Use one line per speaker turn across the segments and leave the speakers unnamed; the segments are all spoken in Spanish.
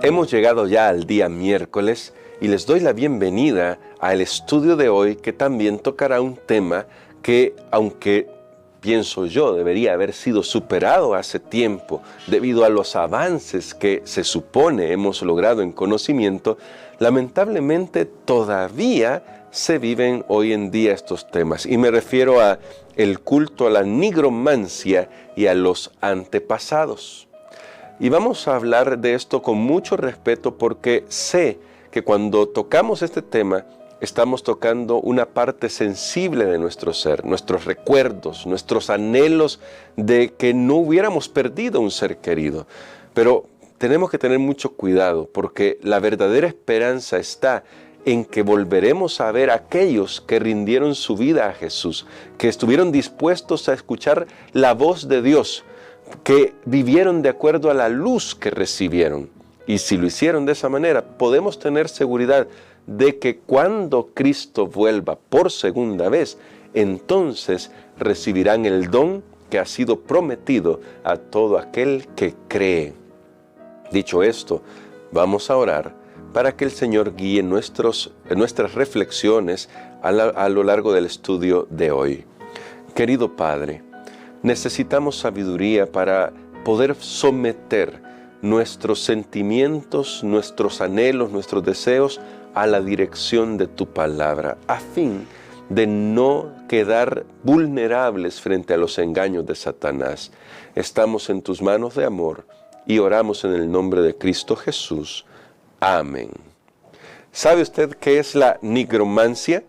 Hemos llegado ya al día miércoles y les doy la bienvenida al estudio de hoy, que también tocará un tema que, aunque pienso yo debería haber sido superado hace tiempo debido a los avances que se supone hemos logrado en conocimiento, lamentablemente todavía se viven hoy en día estos temas. Y me refiero a el culto a la nigromancia y a los antepasados. Y vamos a hablar de esto con mucho respeto, porque sé que cuando tocamos este tema estamos tocando una parte sensible de nuestro ser, nuestros recuerdos, nuestros anhelos de que no hubiéramos perdido un ser querido. Pero tenemos que tener mucho cuidado, porque la verdadera esperanza está en que volveremos a ver a aquellos que rindieron su vida a Jesús, que estuvieron dispuestos a escuchar la voz de Dios, que vivieron de acuerdo a la luz que recibieron. Y si lo hicieron de esa manera, podemos tener seguridad de que cuando Cristo vuelva por segunda vez, entonces recibirán el don que ha sido prometido a todo aquel que cree. Dicho esto, vamos a orar para que el Señor guíe nuestras reflexiones a lo largo del estudio de hoy. Querido Padre, necesitamos sabiduría para poder someter nuestros sentimientos, nuestros anhelos, nuestros deseos a la dirección de tu palabra, a fin de no quedar vulnerables frente a los engaños de Satanás. Estamos en tus manos de amor y oramos en el nombre de Cristo Jesús. Amén. ¿Sabe usted qué es la nigromancia?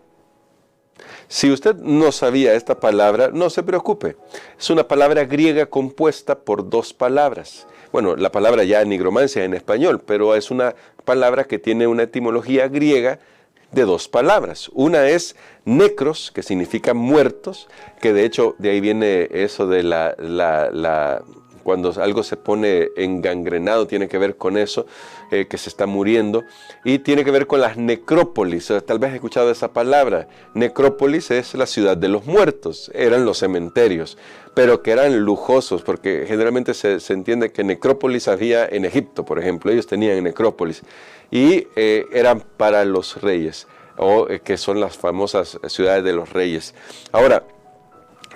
Si usted no sabía esta palabra, no se preocupe. Es una palabra griega compuesta por dos palabras. Bueno, la palabra ya nigromancia en español, pero es una palabra que tiene una etimología griega de dos palabras. Una es necros, que significa muertos, que de hecho de ahí viene eso de cuando algo se pone engangrenado, tiene que ver con eso, que se está muriendo, y tiene que ver con las necrópolis. Tal vez has escuchado esa palabra. Necrópolis es la ciudad de los muertos, eran los cementerios, pero que eran lujosos, porque generalmente se entiende que necrópolis había en Egipto, por ejemplo. Ellos tenían necrópolis, y eran para los reyes, que son las famosas ciudades de los reyes. Ahora,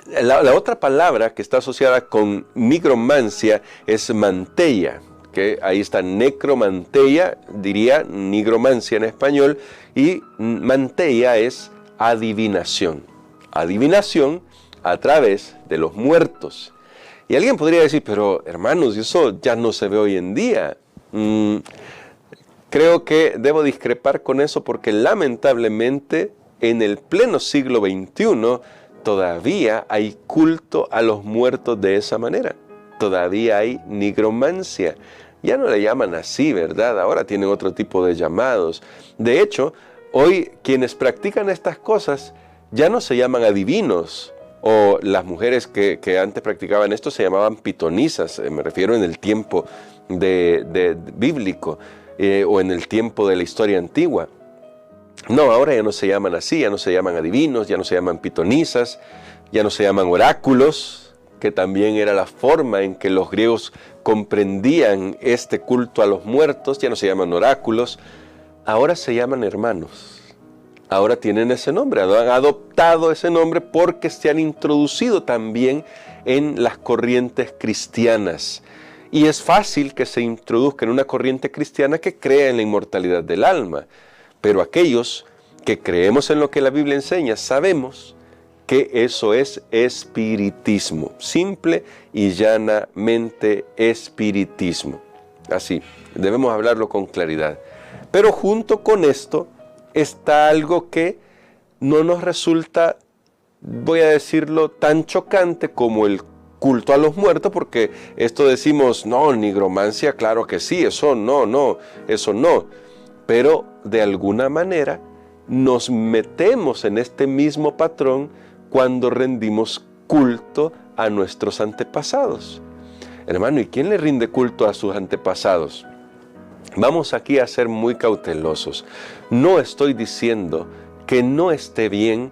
la otra palabra que está asociada con nigromancia es manteia, que ahí está necromanteia, diría nigromancia en español, y manteia es adivinación. Adivinación a través de los muertos. Y alguien podría decir, pero hermanos, eso ya no se ve hoy en día. Creo que debo discrepar con eso, porque lamentablemente en el pleno siglo XXI todavía hay culto a los muertos de esa manera. Todavía hay nigromancia. Ya no le llaman así, ¿verdad? Ahora tienen otro tipo de llamados. De hecho, hoy quienes practican estas cosas ya no se llaman adivinos, o las mujeres que antes practicaban esto se llamaban pitonisas. Me refiero en el tiempo bíblico, o en el tiempo de la historia antigua. No, ahora ya no se llaman así, ya no se llaman adivinos, ya no se llaman pitonisas, ya no se llaman oráculos, que también era la forma en que los griegos comprendían este culto a los muertos. Ya no se llaman oráculos, ahora se llaman hermanos. Ahora tienen ese nombre, han adoptado ese nombre porque se han introducido también en las corrientes cristianas. Y es fácil que se introduzca en una corriente cristiana que crea en la inmortalidad del alma. Pero aquellos que creemos en lo que la Biblia enseña, sabemos que eso es espiritismo, simple y llanamente espiritismo. Así, debemos hablarlo con claridad. Pero junto con esto está algo que no nos resulta, voy a decirlo, tan chocante como el culto a los muertos, porque esto decimos, no, nigromancia, claro que sí, eso no. Pero de alguna manera nos metemos en este mismo patrón cuando rendimos culto a nuestros antepasados. Hermano, ¿y quién le rinde culto a sus antepasados? Vamos aquí a ser muy cautelosos. No estoy diciendo que no esté bien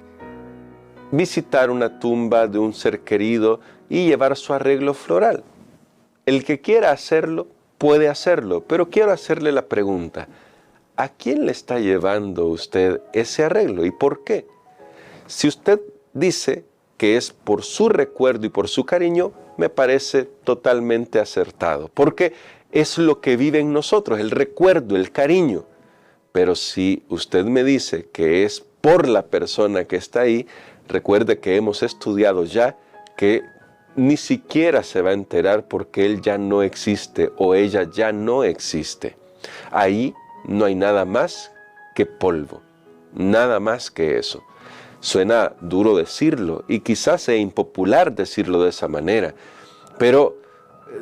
visitar una tumba de un ser querido y llevar su arreglo floral. El que quiera hacerlo, puede hacerlo, pero quiero hacerle la pregunta, ¿a quién le está llevando usted ese arreglo y por qué? Si usted dice que es por su recuerdo y por su cariño, me parece totalmente acertado, porque es lo que vive en nosotros, el recuerdo, el cariño. Pero si usted me dice que es por la persona que está ahí, recuerde que hemos estudiado ya que ni siquiera se va a enterar porque él ya no existe o ella ya no existe. Ahí no hay nada más que polvo, nada más que eso. Suena duro decirlo y quizás sea impopular decirlo de esa manera, pero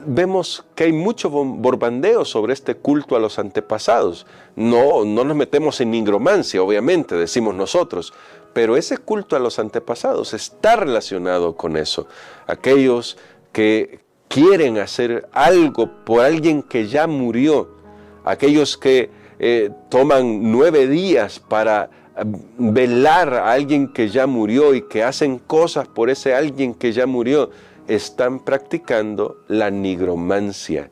vemos que hay mucho borbandeo sobre este culto a los antepasados. No nos metemos en nigromancia, obviamente, decimos nosotros, pero ese culto a los antepasados está relacionado con eso. Aquellos que quieren hacer algo por alguien que ya murió, aquellos que toman 9 días para velar a alguien que ya murió y que hacen cosas por ese alguien que ya murió, están practicando la nigromancia.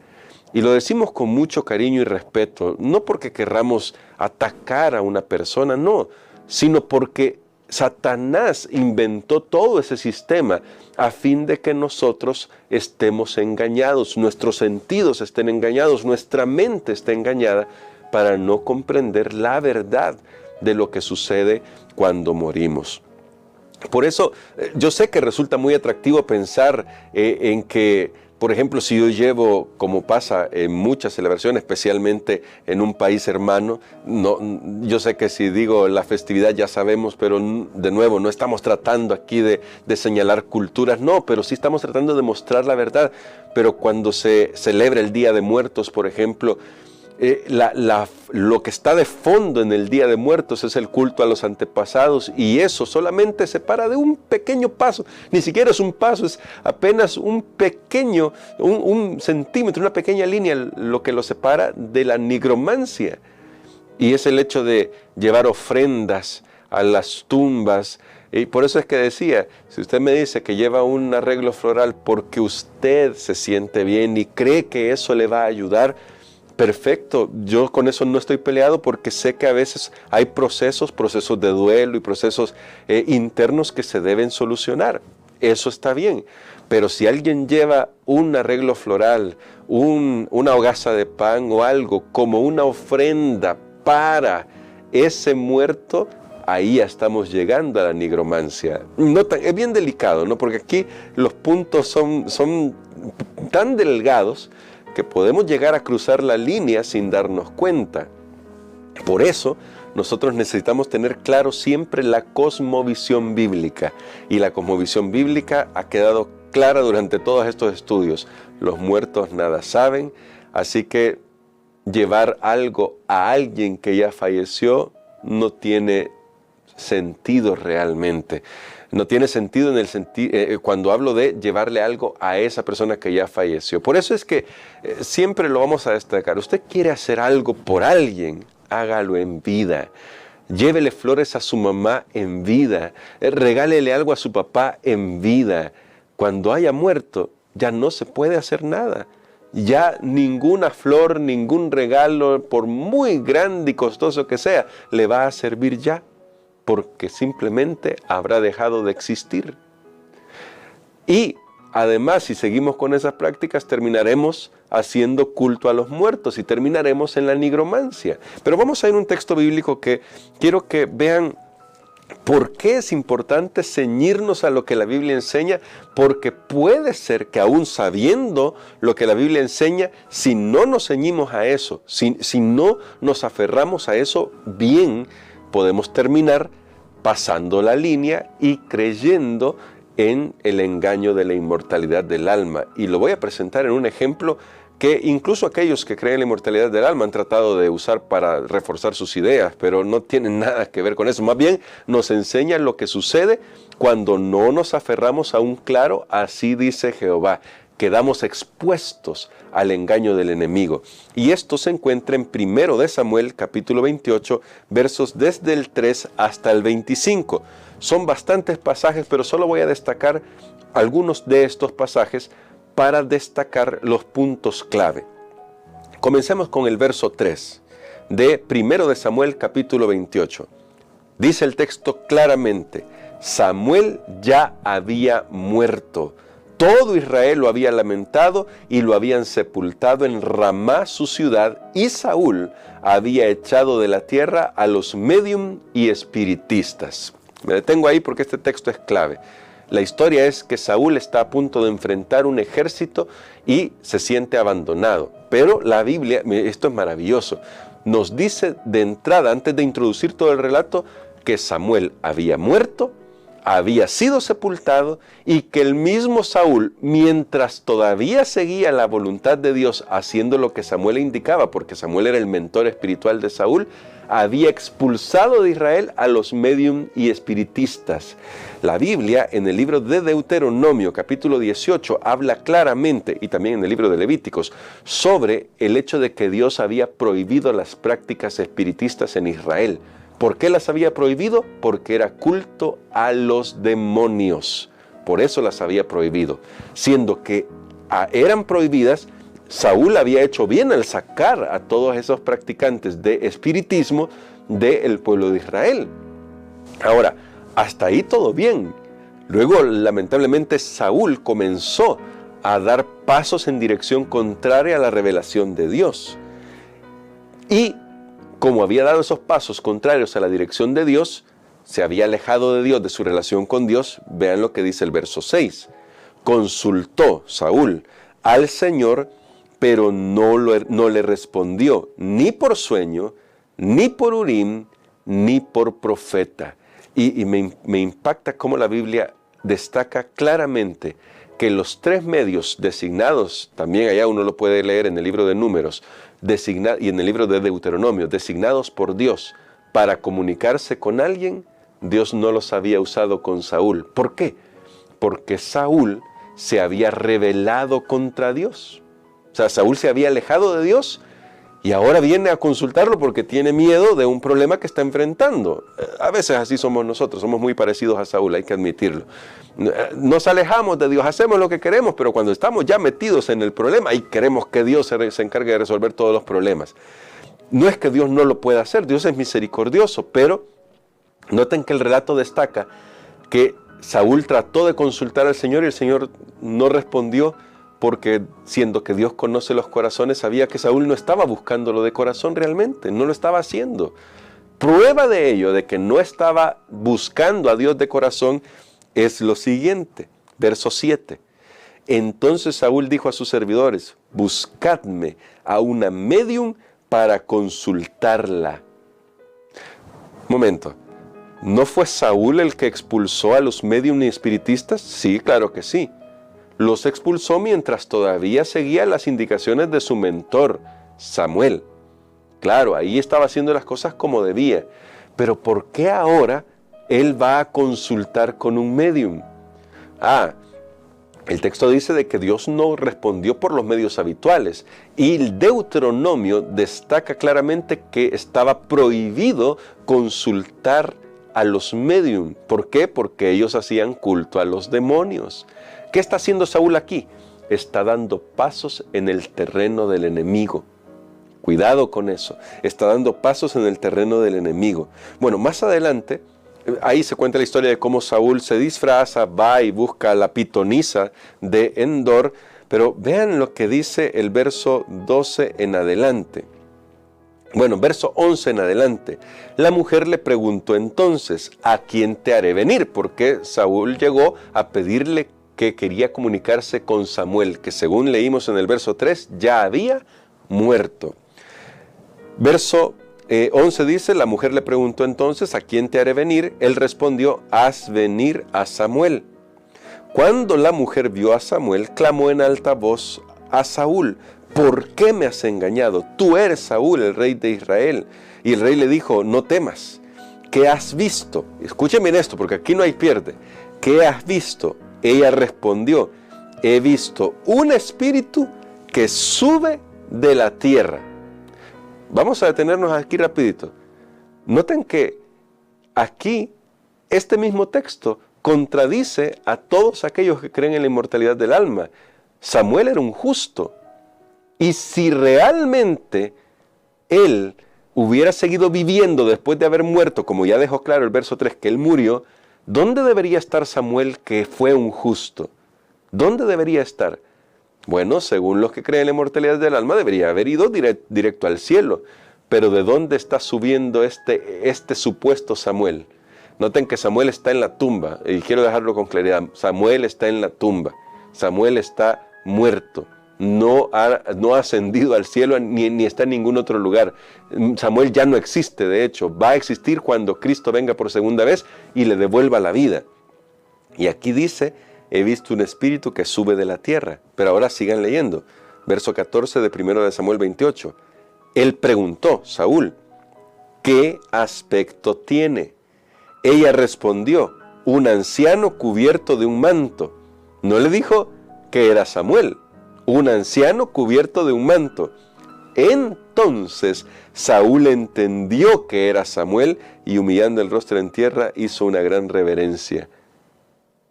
Y lo decimos con mucho cariño y respeto, no porque querramos atacar a una persona, no, sino porque Satanás inventó todo ese sistema a fin de que nosotros estemos engañados, nuestros sentidos estén engañados, nuestra mente esté engañada para no comprender la verdad de lo que sucede cuando morimos. Por eso yo sé que resulta muy atractivo pensar en que, por ejemplo, si yo llevo, como pasa en muchas celebraciones, especialmente en un país hermano, yo sé que si digo la festividad ya sabemos, pero de nuevo no estamos tratando aquí de señalar culturas, no, pero sí estamos tratando de mostrar la verdad. Pero cuando se celebra el Día de Muertos, por ejemplo, lo que está de fondo en el Día de Muertos es el culto a los antepasados, y eso solamente separa de un pequeño paso, ni siquiera es un paso, es apenas un pequeño, un centímetro, una pequeña línea lo que lo separa de la nigromancia, y es el hecho de llevar ofrendas a las tumbas. Y por eso es que decía, si usted me dice que lleva un arreglo floral porque usted se siente bien y cree que eso le va a ayudar, perfecto, yo con eso no estoy peleado porque sé que a veces hay procesos de duelo y procesos internos que se deben solucionar. Eso está bien, pero si alguien lleva un arreglo floral, una hogaza de pan o algo como una ofrenda para ese muerto, ahí ya estamos llegando a la nigromancia. Es bien delicado, ¿no? Porque aquí los puntos son tan delgados que podemos llegar a cruzar la línea sin darnos cuenta. Por eso, nosotros necesitamos tener claro siempre la cosmovisión bíblica. Y la cosmovisión bíblica ha quedado clara durante todos estos estudios. Los muertos nada saben, así que llevar algo a alguien que ya falleció no tiene sentido realmente. No tiene sentido cuando hablo de llevarle algo a esa persona que ya falleció. Por eso es que siempre lo vamos a destacar. Usted quiere hacer algo por alguien, hágalo en vida. Llévele flores a su mamá en vida. Regálele algo a su papá en vida. Cuando haya muerto, ya no se puede hacer nada. Ya ninguna flor, ningún regalo, por muy grande y costoso que sea, le va a servir ya, porque simplemente habrá dejado de existir. Y además, si seguimos con esas prácticas, terminaremos haciendo culto a los muertos y terminaremos en la nigromancia. Pero vamos a ir a un texto bíblico que quiero que vean por qué es importante ceñirnos a lo que la Biblia enseña, porque puede ser que aún sabiendo lo que la Biblia enseña, si no nos ceñimos a eso, si no nos aferramos a eso bien, podemos terminar pasando la línea y creyendo en el engaño de la inmortalidad del alma. Y lo voy a presentar en un ejemplo que incluso aquellos que creen en la inmortalidad del alma han tratado de usar para reforzar sus ideas, pero no tienen nada que ver con eso. Más bien nos enseña lo que sucede cuando no nos aferramos a un claro, así dice Jehová. Quedamos expuestos al engaño del enemigo. Y esto se encuentra en 1 de Samuel, capítulo 28, versos desde el 3 hasta el 25. Son bastantes pasajes, pero solo voy a destacar algunos de estos pasajes para destacar los puntos clave. Comencemos con el verso 3 de 1 de Samuel capítulo 28. Dice el texto claramente: Samuel ya había muerto. Todo Israel lo había lamentado y lo habían sepultado en Ramá, su ciudad, y Saúl había echado de la tierra a los médium y espiritistas. Me detengo ahí porque este texto es clave. La historia es que Saúl está a punto de enfrentar un ejército y se siente abandonado. Pero la Biblia, esto es maravilloso, nos dice de entrada, antes de introducir todo el relato, que Samuel había muerto, había sido sepultado y que el mismo Saúl, mientras todavía seguía la voluntad de Dios haciendo lo que Samuel le indicaba, porque Samuel era el mentor espiritual de Saúl, había expulsado de Israel a los médium y espiritistas. La Biblia en el libro de Deuteronomio capítulo 18 habla claramente, y también en el libro de Levíticos, sobre el hecho de que Dios había prohibido las prácticas espiritistas en Israel. ¿Por qué las había prohibido? Porque era culto a los demonios. Por eso las había prohibido. Siendo que eran prohibidas, Saúl había hecho bien al sacar a todos esos practicantes de espiritismo del pueblo de Israel. Ahora, hasta ahí todo bien. Luego, lamentablemente, Saúl comenzó a dar pasos en dirección contraria a la revelación de Dios. Y como había dado esos pasos contrarios a la dirección de Dios, se había alejado de Dios, de su relación con Dios. Vean lo que dice el verso 6. Consultó Saúl al Señor, pero no le respondió, ni por sueño, ni por Urim, ni por profeta. Y me impacta cómo la Biblia destaca claramente que los tres medios designados, también allá uno lo puede leer en el libro de Números, y en el libro de Deuteronomio, designados por Dios para comunicarse con alguien, Dios no los había usado con Saúl. ¿Por qué? Porque Saúl se había rebelado contra Dios. O sea, Saúl se había alejado de Dios y ahora viene a consultarlo porque tiene miedo de un problema que está enfrentando. A veces así somos nosotros, somos muy parecidos a Saúl, hay que admitirlo. Nos alejamos de Dios, hacemos lo que queremos, pero cuando estamos ya metidos en el problema y queremos que Dios se encargue de resolver todos los problemas. No es que Dios no lo pueda hacer, Dios es misericordioso, pero noten que el relato destaca que Saúl trató de consultar al Señor y el Señor no respondió, porque siendo que Dios conoce los corazones, sabía que Saúl no estaba buscándolo de corazón realmente, no lo estaba haciendo. Prueba de ello, de que no estaba buscando a Dios de corazón, es lo siguiente, verso 7. Entonces Saúl dijo a sus servidores: buscadme a una médium para consultarla. Momento, ¿no fue Saúl el que expulsó a los médium y espiritistas? Sí, claro que sí. Los expulsó mientras todavía seguía las indicaciones de su mentor, Samuel. Claro, ahí estaba haciendo las cosas como debía. Pero ¿por qué ahora él va a consultar con un médium? El texto dice de que Dios no respondió por los medios habituales. Y el Deuteronomio destaca claramente que estaba prohibido consultar a los médium. ¿Por qué? Porque ellos hacían culto a los demonios. ¿Qué está haciendo Saúl aquí? Está dando pasos en el terreno del enemigo. Cuidado con eso. Está dando pasos en el terreno del enemigo. Bueno, más adelante, ahí se cuenta la historia de cómo Saúl se disfraza, va y busca a la pitonisa de Endor. Pero vean lo que dice el verso 12 en adelante. Bueno, verso 11 en adelante. La mujer le preguntó entonces: ¿a quién te haré venir? Porque Saúl llegó a pedirle que quería comunicarse con Samuel, que según leímos en el verso 3, ya había muerto. Verso 11 dice: la mujer le preguntó entonces: ¿a quién te haré venir? Él respondió: haz venir a Samuel. Cuando la mujer vio a Samuel, clamó en alta voz a Saúl: ¿por qué me has engañado? Tú eres Saúl, el rey de Israel. Y el rey le dijo: no temas. ¿Qué has visto? Escuchen bien esto, porque aquí no hay pierde. ¿Qué has visto? Ella respondió: he visto un espíritu que sube de la tierra. Vamos a detenernos aquí rapidito. Noten que aquí este mismo texto contradice a todos aquellos que creen en la inmortalidad del alma. Samuel era un justo. Y si realmente él hubiera seguido viviendo después de haber muerto, como ya dejó claro el verso 3, que él murió, ¿dónde debería estar Samuel, que fue un justo? ¿Dónde debería estar? Bueno, según los que creen en la inmortalidad del alma, debería haber ido directo al cielo. Pero ¿de dónde está subiendo este supuesto Samuel? Noten que Samuel está en la tumba, y quiero dejarlo con claridad. Samuel está en la tumba. Samuel está muerto. No ha ascendido al cielo ni está en ningún otro lugar. Samuel ya no existe, de hecho. Va a existir cuando Cristo venga por segunda vez y le devuelva la vida. Y aquí dice, he visto un espíritu que sube de la tierra. Pero ahora sigan leyendo. Verso 14 de 1 de Samuel 28. Él preguntó, Saúl, ¿qué aspecto tiene? Ella respondió, un anciano cubierto de un manto. No le dijo que era Samuel, un anciano cubierto de un manto. Entonces Saúl entendió que era Samuel y humillando el rostro en tierra hizo una gran reverencia.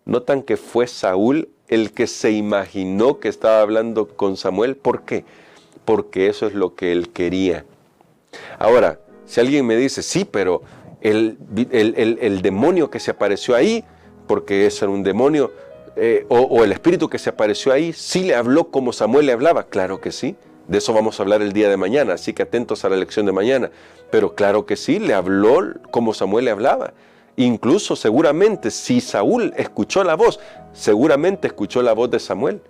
Notan que fue Saúl el que se imaginó que estaba hablando con Samuel. ¿Por qué? Porque eso es lo que él quería. Ahora, si alguien me dice, sí, pero el demonio que se apareció ahí, porque ese era un demonio, o el espíritu que se apareció ahí, ¿sí le habló como Samuel le hablaba? Claro que sí. De eso vamos a hablar el día de mañana, así que atentos a la lección de mañana. Pero claro que sí, le habló como Samuel le hablaba. Incluso seguramente, si Saúl escuchó la voz, seguramente escuchó la voz de Samuel.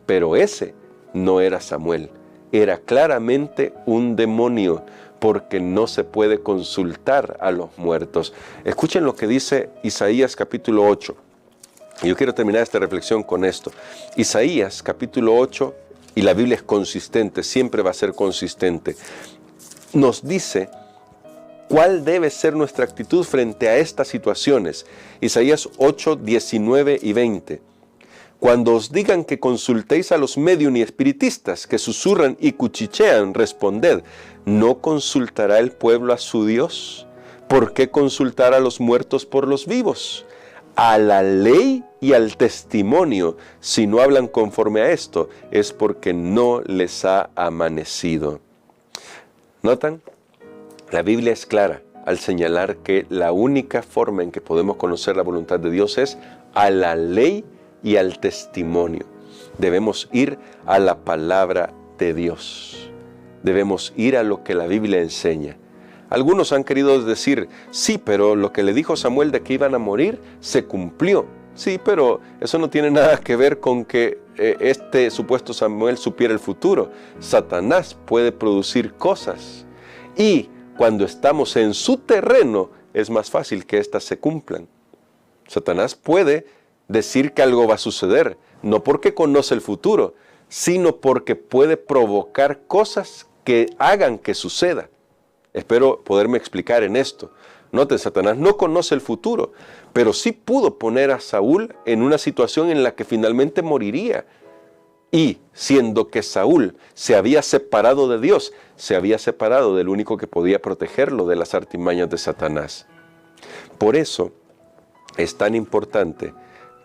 Pero ese no era Samuel. Era claramente un demonio, porque no se puede consultar a los muertos. Escuchen lo que dice Isaías capítulo 8. Y yo quiero terminar esta reflexión con esto. Isaías capítulo 8, y la Biblia es consistente, siempre va a ser consistente, nos dice cuál debe ser nuestra actitud frente a estas situaciones. Isaías 8, 19 y 20. Cuando os digan que consultéis a los médium y espiritistas, que susurran y cuchichean, responded, ¿no consultará el pueblo a su Dios? ¿Por qué consultar a los muertos por los vivos? A la ley y al testimonio, si no hablan conforme a esto, es porque no les ha amanecido. ¿Notan? La Biblia es clara al señalar que la única forma en que podemos conocer la voluntad de Dios es a la ley y al testimonio. Debemos ir a la palabra de Dios. Debemos ir a lo que la Biblia enseña. Algunos han querido decir, sí, pero lo que le dijo Samuel de que iban a morir se cumplió. Sí, pero eso no tiene nada que ver con que este supuesto Samuel supiera el futuro. Satanás puede producir cosas. Y cuando estamos en su terreno, es más fácil que éstas se cumplan. Satanás puede decir que algo va a suceder, no porque conoce el futuro, sino porque puede provocar cosas que hagan que suceda. Espero poderme explicar en esto. Noten, Satanás no conoce el futuro, pero sí pudo poner a Saúl en una situación en la que finalmente moriría. Y siendo que Saúl se había separado de Dios, se había separado del único que podía protegerlo de las artimañas de Satanás. Por eso es tan importante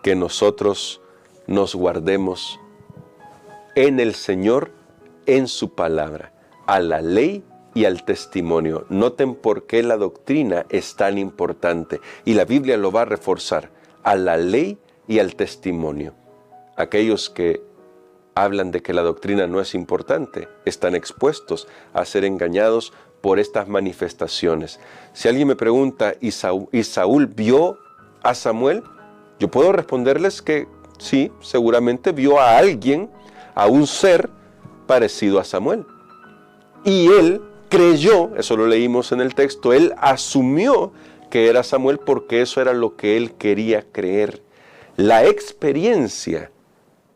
que nosotros nos guardemos en el Señor, en su palabra, a la ley y al testimonio. Noten por qué la doctrina es tan importante, y la Biblia lo va a reforzar, a la ley y al testimonio. Aquellos que hablan de que la doctrina no es importante, están expuestos a ser engañados por estas manifestaciones. Si alguien me pregunta, ¿y Saúl vio a Samuel? Yo puedo responderles que sí, seguramente vio a alguien, a un ser parecido a Samuel. Y él creyó, eso lo leímos en el texto, él asumió que era Samuel porque eso era lo que él quería creer. La experiencia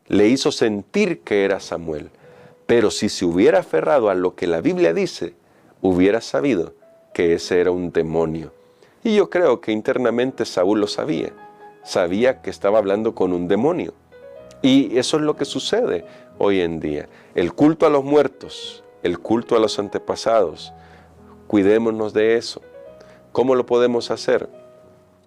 le hizo sentir que era Samuel, pero si se hubiera aferrado a lo que la Biblia dice, hubiera sabido que ese era un demonio. Y yo creo que internamente Saúl lo sabía. Sabía que estaba hablando con un demonio. Y eso es lo que sucede hoy en día. El culto a los muertos, el culto a los antepasados, cuidémonos de eso. ¿Cómo lo podemos hacer?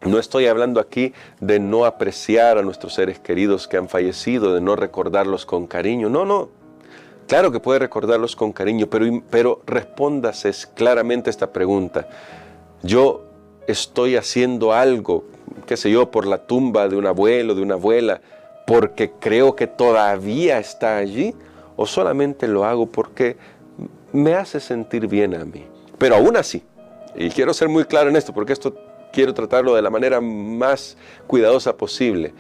No estoy hablando aquí de no apreciar a nuestros seres queridos que han fallecido, de no recordarlos con cariño. No. Claro que puede recordarlos con cariño, pero respóndase claramente esta pregunta. Yo estoy haciendo algo, qué sé yo, por la tumba de un abuelo, de una abuela, porque creo que todavía está allí, o solamente lo hago porque me hace sentir bien a mí. Pero aún así, y quiero ser muy claro en esto, porque esto quiero tratarlo de la manera más cuidadosa posible,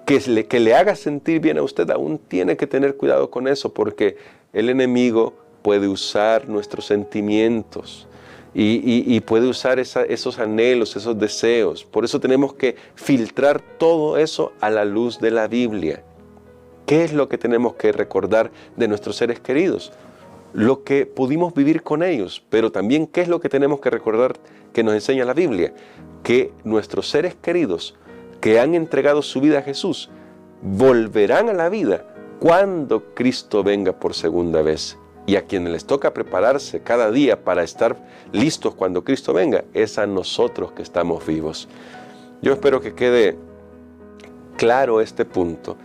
que le haga sentir bien a usted, aún tiene que tener cuidado con eso, porque el enemigo puede usar nuestros sentimientos y puede usar esos anhelos, esos deseos. Por eso tenemos que filtrar todo eso a la luz de la Biblia. ¿Qué es lo que tenemos que recordar de nuestros seres queridos? Lo que pudimos vivir con ellos, pero también qué es lo que tenemos que recordar que nos enseña la Biblia, que nuestros seres queridos que han entregado su vida a Jesús volverán a la vida cuando Cristo venga por segunda vez. Y a quienes les toca prepararse cada día para estar listos cuando Cristo venga, es a nosotros que estamos vivos. Yo espero que quede claro este punto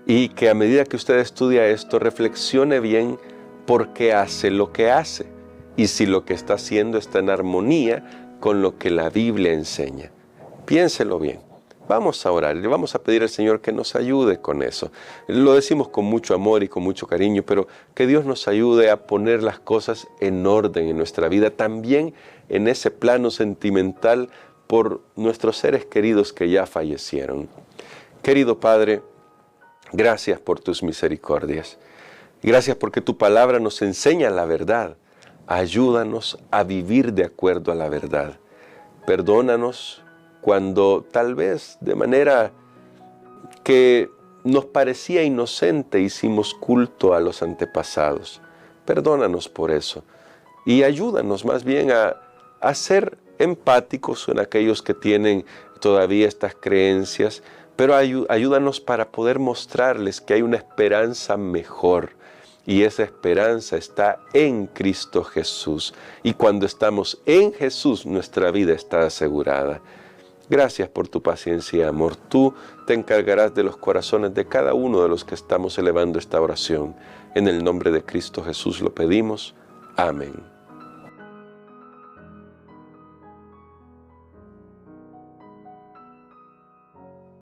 y que a medida que usted estudia esto, reflexione bien por qué hace lo que hace y si lo que está haciendo está en armonía con lo que la Biblia enseña. Piénselo bien. Vamos a orar, le vamos a pedir al Señor que nos ayude con eso. Lo decimos con mucho amor y con mucho cariño, pero que Dios nos ayude a poner las cosas en orden en nuestra vida, también en ese plano sentimental por nuestros seres queridos que ya fallecieron. Querido Padre, gracias por tus misericordias. Gracias porque tu palabra nos enseña la verdad. Ayúdanos a vivir de acuerdo a la verdad. Perdónanos cuando tal vez de manera que nos parecía inocente hicimos culto a los antepasados. Perdónanos por eso y ayúdanos más bien a ser empáticos en aquellos que tienen todavía estas creencias, pero ayúdanos para poder mostrarles que hay una esperanza mejor. Y esa esperanza está en Cristo Jesús. Y cuando estamos en Jesús, nuestra vida está asegurada. Gracias por tu paciencia y amor. Tú te encargarás de los corazones de cada uno de los que estamos elevando esta oración. En el nombre de Cristo Jesús lo pedimos. Amén.